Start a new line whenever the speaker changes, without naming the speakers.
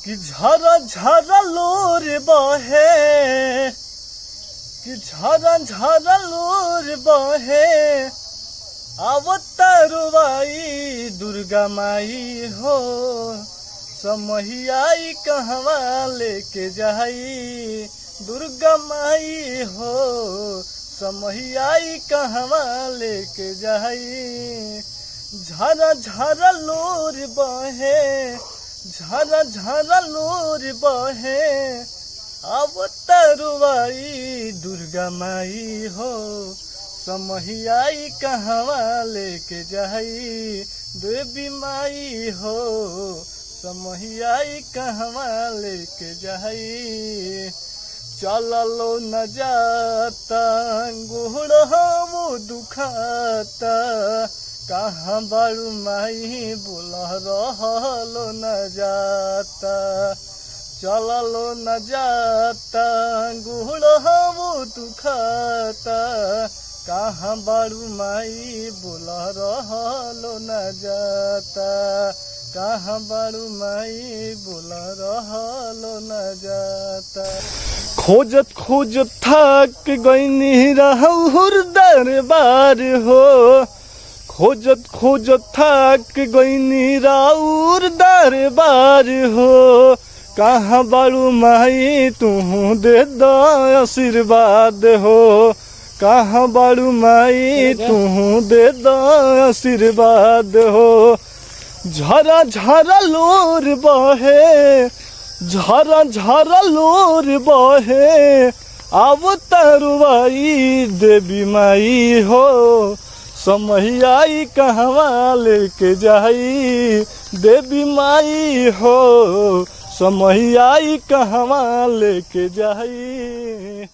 कि झरा झरा लोर बहे, कि झरा झरा लोर बहे, अवतारुबाई दुर्गा माई हो, समहियाई कहवा लेके जाई, दुर्गा माई हो समहियाई कहवा लेके जाई। झरा झरा लोर बहे, झरा झरा लोर बहे, अवतारुबाई दुर्गा माई हो, समहियाई कहवा लेके जाई, देवी माई हो समहियाई कहवा लेके जाई। चललो न जाता गोड़ हम दुखाता, कहाँ बारू माई बोल रहलो न जाता। चललो न जाता गोड़ हम दुखाता, कहाँ बारू माई बोल रहलो न जाता, कहाँ बारू माई बोल रहलो न जाता। खोजत खोजत थक गईनी राहुर दरबार हो, खोजत खोजत थक गईनी राउर दरबार हो, कहाँ बारू माई तू दे द आशीर्वाद हो, कहाँ बारू माई तू दे द आशीर्वाद हो। झरा झरा लोर बहे, झरा झरा लोर बहे, अवतारुबाई देवी माई हो, समहियाई कहवा लेके जाई, देवी माई हो समहियाई कहवा लेके जाई।